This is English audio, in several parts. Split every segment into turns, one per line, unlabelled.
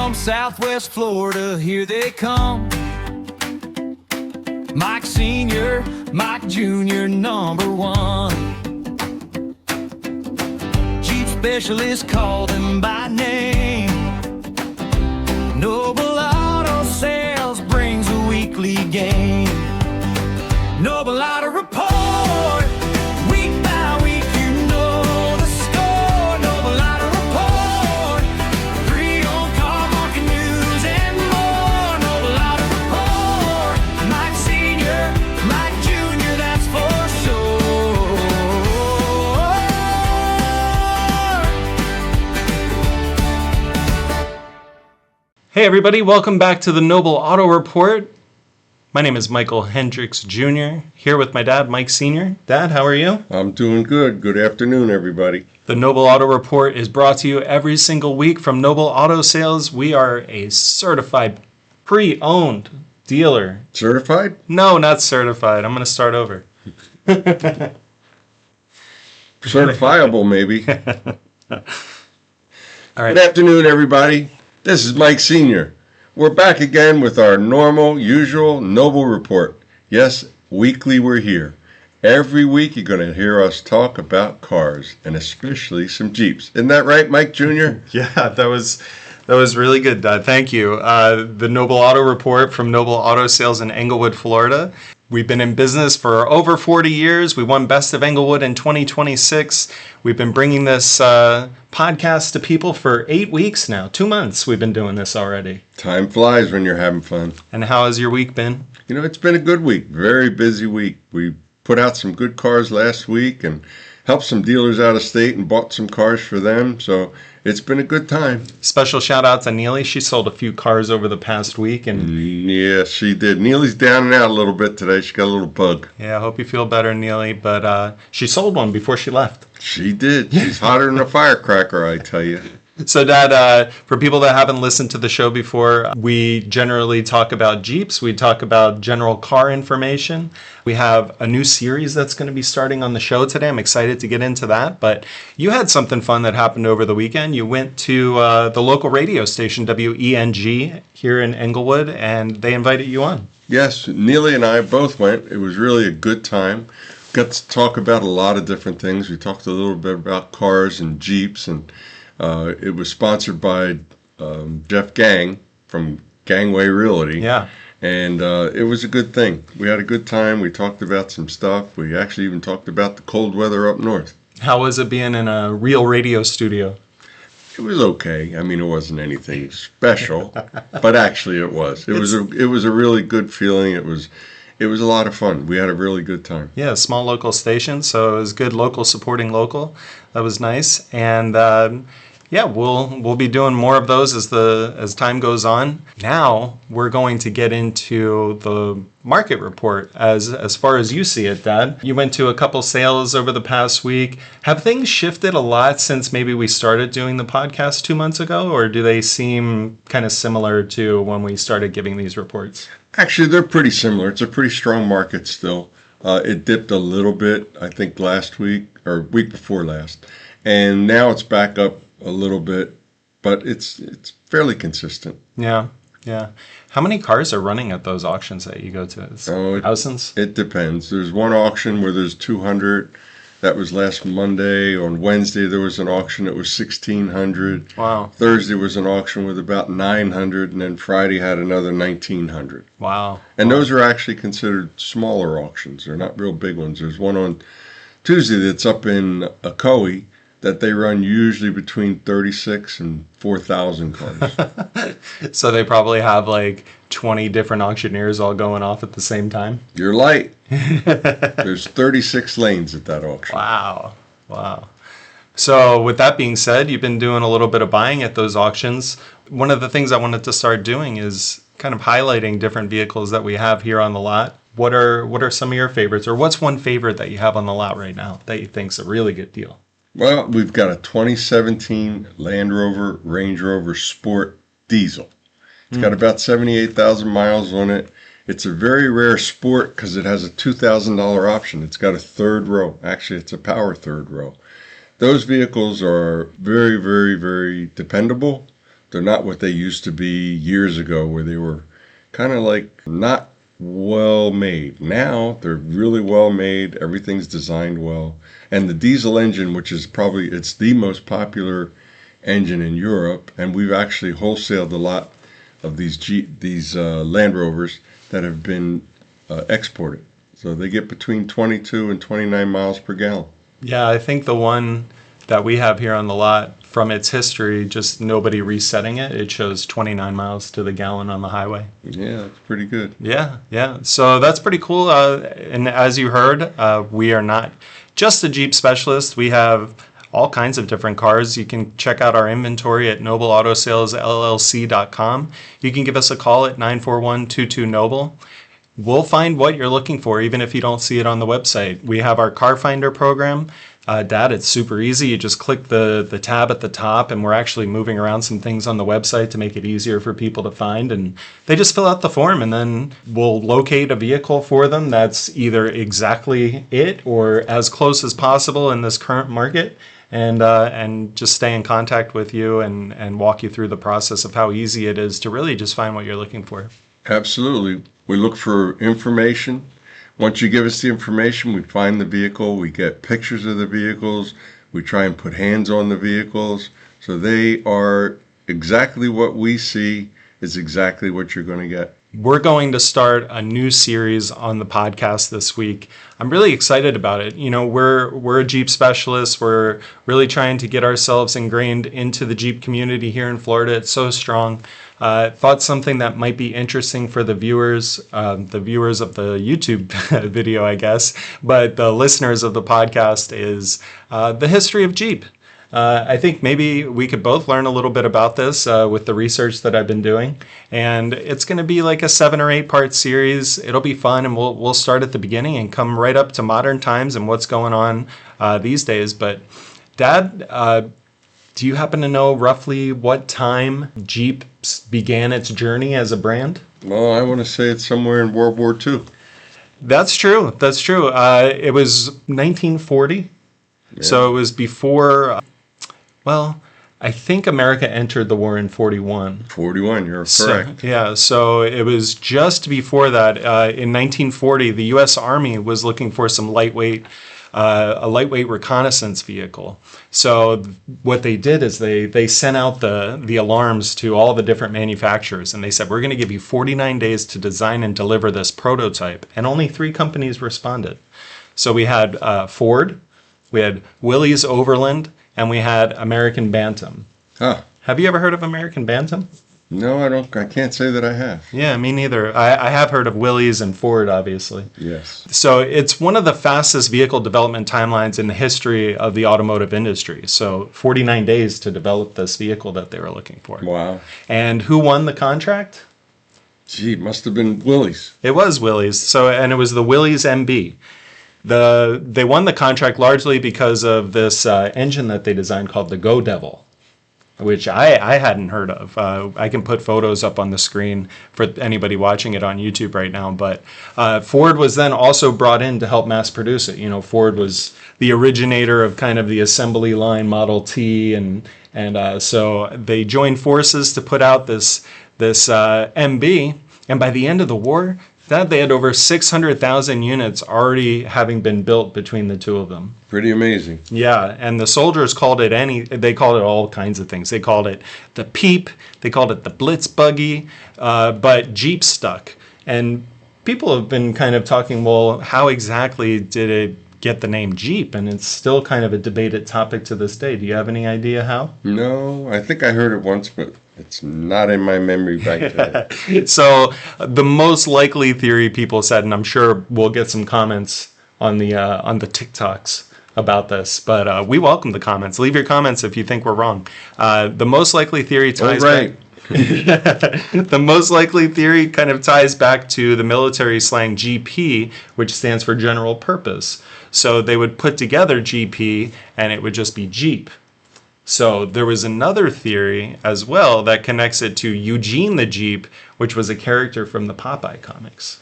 from Southwest Florida, here they come. Mike Sr., Mike Jr., number one. Jeep specialist called him by name. Noble Auto Sales brings a weekly gain. Noble Auto Report, week by week, you know the score. Noble Auto Report, pre-owned car market news and more. Noble Auto Report, Mike Sr., Mike Jr., that's for sure.
Hey everybody, welcome back to the Noble Auto Report. My name is Michael Hendricks Jr., here with my dad, Mike Sr. Dad, how are you?
I'm doing good. Good afternoon, everybody.
The Noble Auto Report is brought to you every single week from Noble Auto Sales. We are a certified pre-owned dealer.
Certified?
No, not certified. I'm going to start over.
Certifiable, maybe.
All right.
Good afternoon, everybody. This is Mike Sr. We're back again with our normal, usual Noble Report. Yes, weekly we're here. Every week you're going to hear us talk about cars, and especially some Jeeps. Isn't that right, Mike Jr.?
Yeah, that was really good, Dad. Thank you. The Noble Auto Report from Noble Auto Sales in Englewood, Florida. We've been in business for over 40 years. We won Best of Englewood in 2026. We've been bringing this podcast to people for 8 weeks now. 2 months we've been doing this already.
Time flies when you're having fun.
And how has your week been?
You know, it's been a good week. Very busy week. We put out some good cars last week and helped some dealers out of state and bought some cars for them. So it's been a good time.
Special shout out to Neely. She sold a few cars over the past week. And
yeah, she did. Neely's down and out a little bit today. She got a little bug.
yeah, I hope you feel better, Neely. But she sold one before she left.
She did. She's hotter than a firecracker, I tell you.
So, Dad, for people that haven't listened to the show before, we generally talk about Jeeps. We talk about general car information. We have a new series that's going to be starting on the show today. I'm excited to get into that. But you had something fun that happened over the weekend. You went to the local radio station, WENG, here in Englewood, and they invited you on.
Yes, Neely and I both went. It was really a good time. Got to talk about a lot of different things. We talked a little bit about cars and Jeeps, and it was sponsored by Jeff Gang from Gangway Realty.
Yeah.
And it was a good thing. We had a good time. We talked about some stuff. We actually even talked about the cold weather up north.
How was it being in a real radio studio?
It was okay. I mean, it wasn't anything special, but actually it was. It was a really good feeling. It was a lot of fun. We had a really good time.
Yeah, small local station, so it was good local supporting local. That was nice. And yeah, we'll be doing more of those as time goes on. Now we're going to get into the market report as far as you see it, Dad. You went to a couple sales over the past week. Have things shifted a lot since maybe we started doing the podcast 2 months ago, or do they seem kind of similar to when we started giving these reports?
Actually, they're pretty similar. It's a pretty strong market still. It dipped a little bit, I think, last week or week before last. And now it's back up a little bit, but it's fairly consistent.
Yeah. How many cars are running at those auctions that you go to? Thousands?
It depends. There's one auction where there's 200. That was last Monday. On Wednesday, there was an auction that was 1,600.
Wow.
Thursday was an auction with about 900, and then Friday had another 1,900.
Wow.
And those are actually considered smaller auctions. They're not real big ones. There's one on Tuesday that's up in Ocoee that they run usually between 36 and 4,000 cars.
So they probably have like 20 different auctioneers all going off at the same time?
You're light. There's 36 lanes at that auction.
Wow. So with that being said, you've been doing a little bit of buying at those auctions. One of the things I wanted to start doing is kind of highlighting different vehicles that we have here on the lot. What are some of your favorites, or what's one favorite that you have on the lot right now that you think's a really good deal?
Well, we've got a 2017 Land Rover Range Rover Sport diesel. It's got about 78,000 miles on it. It's a very rare Sport because it has a $2,000 option. It's got a third row. Actually, it's a power third row. Those vehicles are very, very, very dependable. They're not what they used to be years ago, where they were kind of like not well made. Now they're really well made. Everything's designed well. And the diesel engine, which is probably, it's the most popular engine in Europe, and we've actually wholesaled a lot of these Land Rovers that have been exported. So they get between 22 and 29 miles per gallon.
Yeah, I think the one that we have here on the lot, from its history, just nobody resetting it, it shows 29 miles to the gallon on the highway.
Yeah, that's pretty good.
Yeah, yeah. So that's pretty cool. And as you heard, we are not just a Jeep specialist. We have all kinds of different cars. You can check out our inventory at nobleautosalesllc.com. You can give us a call at 941-22-NOBLE. We'll find what you're looking for, even if you don't see it on the website. We have our Car Finder program. Dad, it's super easy. You just click the tab at the top, and we're actually moving around some things on the website to make it easier for people to find. And they just fill out the form, and then we'll locate a vehicle for them that's either exactly it or as close as possible in this current market. And just stay in contact with you and walk you through the process of how easy it is to really just find what you're looking for.
Absolutely. We look for information. Once you give us the information, we find the vehicle, we get pictures of the vehicles, we try and put hands on the vehicles. So they are exactly what we see is exactly what you're going to get.
We're going to start a new series on the podcast this week. I'm really excited about it. You know, we're a Jeep specialist. We're really trying to get ourselves ingrained into the Jeep community here in Florida. It's so strong. Thought something that might be interesting for the viewers of the YouTube video, I guess, but the listeners of the podcast is the history of Jeep. I think maybe we could both learn a little bit about this with the research that I've been doing. And it's going to be like a 7 or 8 part series. It'll be fun, and we'll start at the beginning and come right up to modern times and what's going on these days. But Dad, do you happen to know roughly what time Jeep began its journey as a brand?
Well, I want to say it's somewhere in World War II.
That's true. That's true. It was 1940. Yeah. So it was before... Well, I think America entered the war in 41.
41, you're correct.
So it was just before that. In 1940, the U.S. Army was looking for some a lightweight reconnaissance vehicle. So what they did is they sent out the alarms to all the different manufacturers, and they said, we're going to give you 49 days to design and deliver this prototype. And only 3 companies responded. So we had Ford, we had Willys Overland, and we had American Bantam.
Huh.
Have you ever heard of American Bantam?
No, I don't. I can't say that I have.
Yeah, me neither. I have heard of Willys and Ford, obviously.
Yes.
So it's one of the fastest vehicle development timelines in the history of the automotive industry. So 49 days to develop this vehicle that they were looking for.
Wow.
And who won the contract?
Gee, it must have been Willys.
It was Willys. And it was the Willys MB. They won the contract largely because of this engine that they designed called the Go Devil, which I hadn't heard of. I can put photos up on the screen for anybody watching it on YouTube right now. But Ford was then also brought in to help mass produce it. You know, Ford was the originator of kind of the assembly line Model T, and so they joined forces to put out this MB. And by the end of the war, they had over 600,000 units already having been built between the two of them.
Pretty amazing.
Yeah, and the soldiers called it they called it all kinds of things. They called it the Peep, they called it the Blitz Buggy, but Jeep stuck. And people have been kind of talking, well, how exactly did it get the name Jeep? And it's still kind of a debated topic to this day. Do you have any idea how?
No, I think I heard it once, but it's not in my memory back then.
So the most likely theory people said, and I'm sure we'll get some comments on the TikToks about this, but we welcome the comments. Leave your comments if you think we're wrong. The most likely theory ties back. The most likely theory kind of ties back to the military slang GP, which stands for general purpose. So they would put together GP and it would just be Jeep. So there was another theory as well that connects it to Eugene the Jeep, which was a character from the Popeye comics.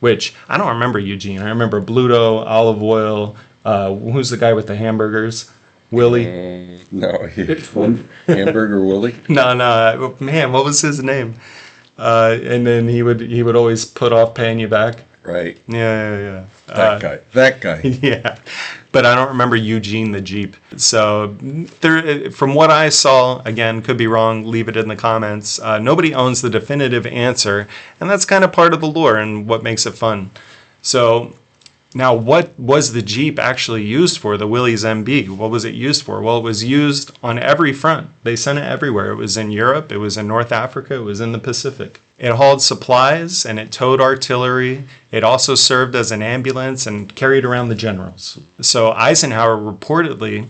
Which I don't remember Eugene. I remember Bluto, Olive Oil. Who's the guy with the hamburgers? Willie.
No, Hamburger Willie.
No, man, what was his name? And then he would always put off paying you back.
Right.
Yeah.
That guy.
Yeah, but I don't remember Eugene the Jeep. So there, from what I saw, again, could be wrong. Leave it in the comments. Nobody owns the definitive answer, and that's kind of part of the lore and what makes it fun. So now, what was the Jeep actually used for? The Willys MB. What was it used for? Well, it was used on every front. They sent it everywhere. It was in Europe. It was in North Africa. It was in the Pacific. It hauled supplies and it towed artillery. It also served as an ambulance and carried around the generals. So Eisenhower reportedly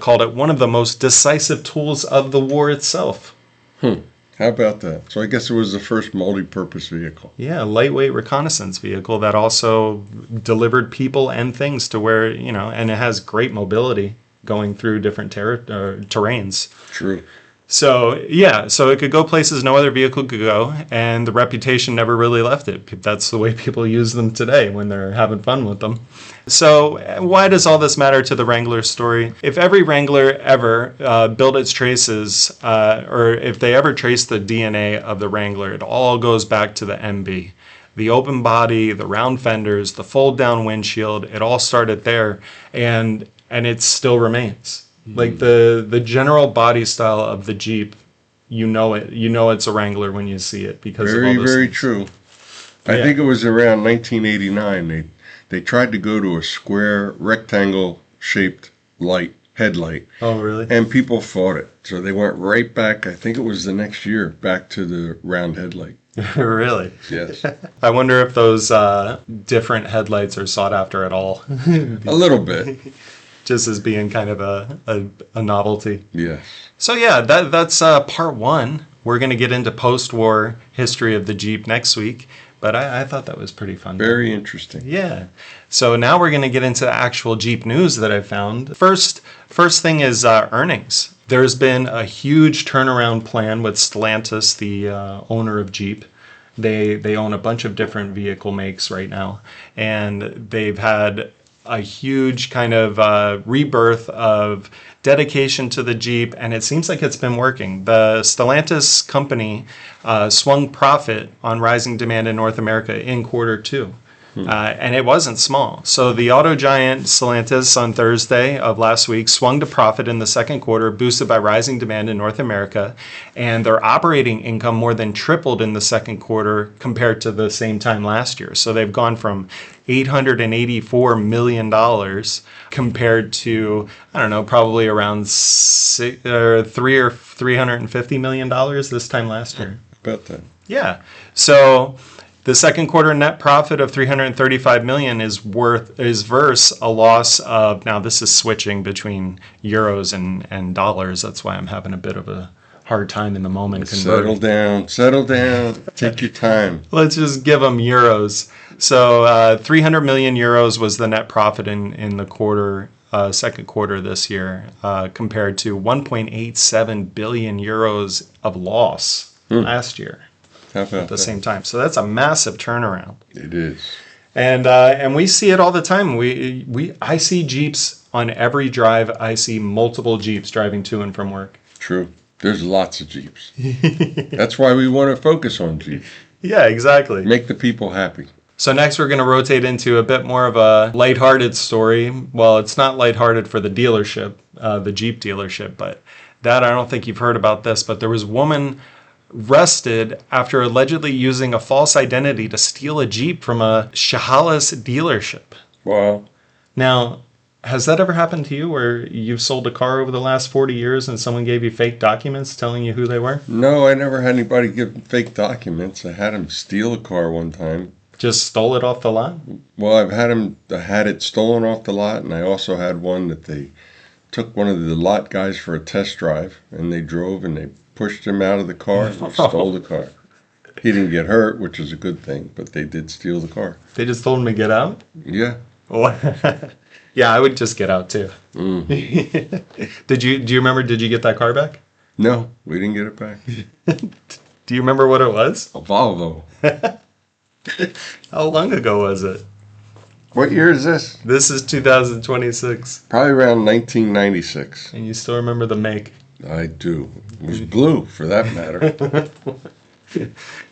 called it one of the most decisive tools of the war itself.
How about that? So I guess it was the first multi-purpose vehicle.
Yeah, a lightweight reconnaissance vehicle that also delivered people and things to where, and it has great mobility going through different terrains.
True.
So, yeah, so it could go places no other vehicle could go, and the reputation never really left it. That's the way people use them today when they're having fun with them. So, why does all this matter to the Wrangler story? If every Wrangler ever built its traces, or if they ever traced the DNA of the Wrangler, it all goes back to the MB. The open body, the round fenders, the fold-down windshield, it all started there, and it still remains. Like the general body style of the Jeep, it's a Wrangler when you see it because of all those
very
things.
true. I think it was around 1989 they tried to go to a square rectangle shaped headlight.
Oh, really?
And people fought it. So they went right back, I think it was the next year, back to the round headlight.
Really?
Yes.
I wonder if those different headlights are sought after at all.
A little bit.
Just as being kind of a novelty.
Yes.
So yeah, that's part one. We're going to get into post-war history of the Jeep next week, but I thought that was pretty fun.
Very interesting.
Yeah. So now we're going to get into the actual Jeep news that I found. First thing is earnings. There's been a huge turnaround plan with Stellantis, the owner of Jeep. They own a bunch of different vehicle makes right now, and they've had a huge kind of rebirth of dedication to the Jeep, and it seems like it's been working. The Stellantis company swung profit on rising demand in North America in quarter two. And it wasn't small. So the auto giant Stellantis on Thursday of last week swung to profit in the second quarter, boosted by rising demand in North America. And their operating income more than tripled in the second quarter compared to the same time last year. So they've gone from $884 million compared to, I don't know, probably around $350 million this time last year.
About that.
Yeah. So the second quarter net profit of $335 million is versus a loss of, now this is switching between euros and dollars. That's why I'm having a bit of a hard time in the moment converting.
Settle down. Take your time.
Let's just give them euros. So 300 million euros was the net profit in the quarter, second quarter this year, compared to 1.87 billion euros of loss last year. At the same time. So that's a massive turnaround.
It is.
And we see it all the time. I see Jeeps on every drive. I see multiple Jeeps driving to and from work.
True. There's lots of Jeeps. That's why we want to focus on Jeeps.
Yeah, exactly.
Make the people happy.
So next we're going to rotate into a bit more of a lighthearted story. Well, it's not lighthearted for the dealership, the Jeep dealership, but that I don't think you've heard about this, but there was a woman arrested after allegedly using a false identity to steal a Jeep from a Chehalis dealership.
Wow.
Now, has that ever happened to you where you've sold a car over the last 40 years and someone gave you fake documents telling you who they were?
No, I never had anybody give fake documents. I had them steal a car one time.
Just stole it off the lot?
Well, I had it stolen off the lot, and I also had one that they took one of the lot guys for a test drive, and they drove and they pushed him out of the car and stole the car. He didn't get hurt, which is a good thing, but they did steal the car.
They just told him to get out?
Yeah.
Yeah, I would just get out too. Do you remember, did you get that car back?
No, we didn't get it back.
Do you remember what it was?
A Volvo.
How long ago was it?
What year is this?
This is 2026.
Probably around 1996.
And you still remember the make.
I do. It was blue, for that matter.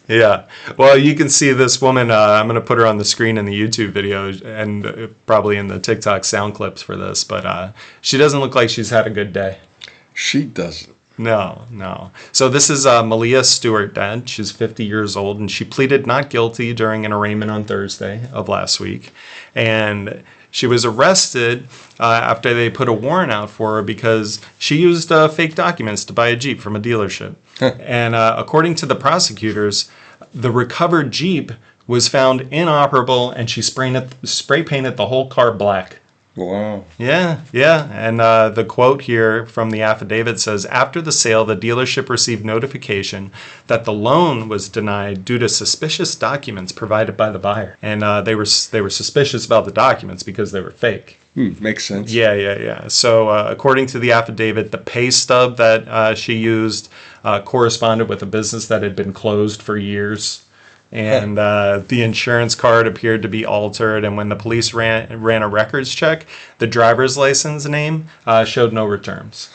Yeah. Well, you can see this woman. I'm going to put her on the screen in the YouTube video and probably in the TikTok sound clips for this. But she doesn't look like she's had a good day.
She doesn't.
No. So this is Malia Stewart, Dad. She's 50 years old, and she pleaded not guilty during an arraignment on Thursday of last week. And she was arrested after they put a warrant out for her because she used fake documents to buy a Jeep from a dealership. And according to the prosecutors, the recovered Jeep was found inoperable, and she spray painted the whole car black.
Wow.
Yeah. And the quote here from the affidavit says, after the sale, the dealership received notification that the loan was denied due to suspicious documents provided by the buyer. And they were suspicious about the documents because they were fake.
Makes sense.
Yeah. So according to the affidavit, the pay stub that she used corresponded with a business that had been closed for years. And the insurance card appeared to be altered. And when the police ran a records check, the driver's license name showed no returns.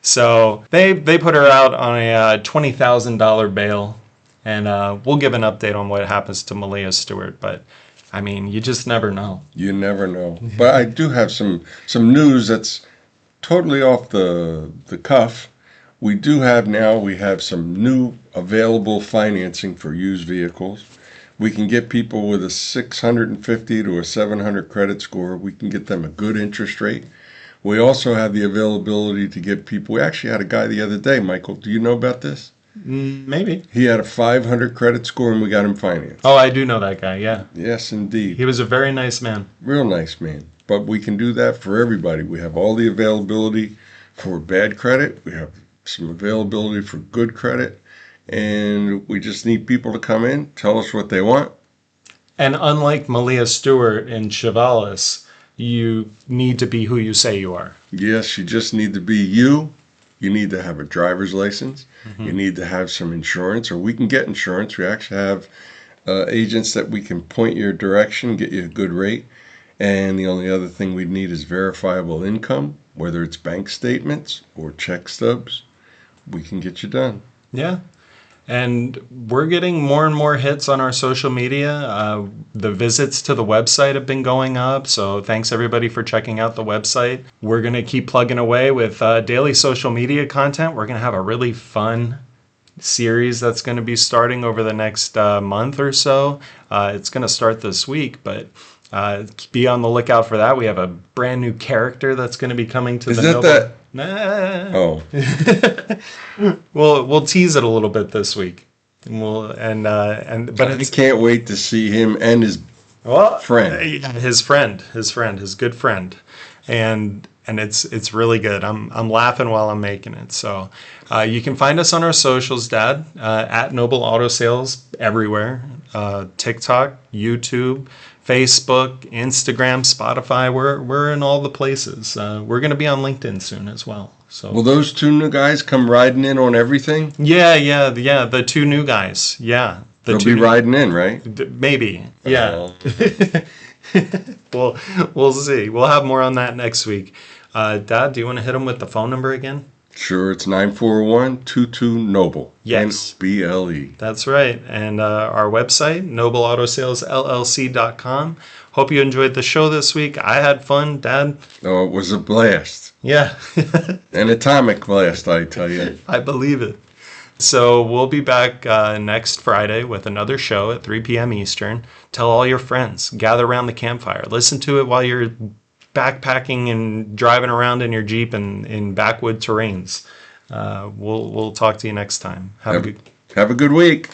So they put her out on a $20,000 bail. And we'll give an update on what happens to Malia Stewart. But, I mean, you just never know.
You never know. But I do have some news that's totally off the cuff. We have some new available financing for used vehicles. We can get people with a 650 to a 700 credit score. We can get them a good interest rate. We also have the availability to get people. We actually had a guy the other day, Michael. Do you know about this?
Maybe.
He had a 500 credit score and we got him financed.
Oh, I do know that guy, yeah.
Yes, indeed.
He was a very nice man.
Real nice man. But we can do that for everybody. We have all the availability for bad credit. We have some availability for good credit, and we just need people to come in, tell us what they want.
And unlike Malia Stewart and Chavalis, you need to be who you say you are.
Yes, you just need to be you. You need to have a driver's license. You need to have some insurance, or we can get insurance. We actually have agents that we can point your direction, get you a good rate. And the only other thing we'd need is verifiable income, whether it's bank statements or check stubs. We can get you done.
Yeah. And we're getting more and more hits on our social media. The visits to the website have been going up. So thanks everybody for checking out the website. We're going to keep plugging away with daily social media content. We're going to have a really fun series that's going to be starting over the next month or so. It's going to start this week, but be on the lookout for that. We have a brand new character that's going to be coming to the Noble.
That?
Nah.
Oh.
We'll tease it a little bit this week. But
I can't wait to see him and his friend.
His good friend. And it's really good. I'm laughing while I'm making it. So you can find us on our socials, Dad, at Noble Auto Sales everywhere. TikTok, YouTube, Facebook, Instagram, Spotify. We're in all the places. We're going to be on LinkedIn soon as well. So
will those two new guys come riding in on everything?
Yeah. The two new guys. Yeah.
They'll be riding in, right?
Maybe. Yeah. We'll see. We'll have more on that next week. Dad, do you want to hit them with the phone number again?
Sure, it's 941-22-NOBLE.
Yes.
NOBLE.
That's right. And our website, nobleautosalesllc.com. Hope you enjoyed the show this week. I had fun, Dad.
Oh, it was a blast.
Yeah.
An atomic blast, I tell you.
I believe it. So we'll be back next Friday with another show at 3 p.m. Eastern. Tell all your friends. Gather around the campfire. Listen to it while you're backpacking and driving around in your Jeep in backwood terrains. We'll talk to you next time. Have a good
week.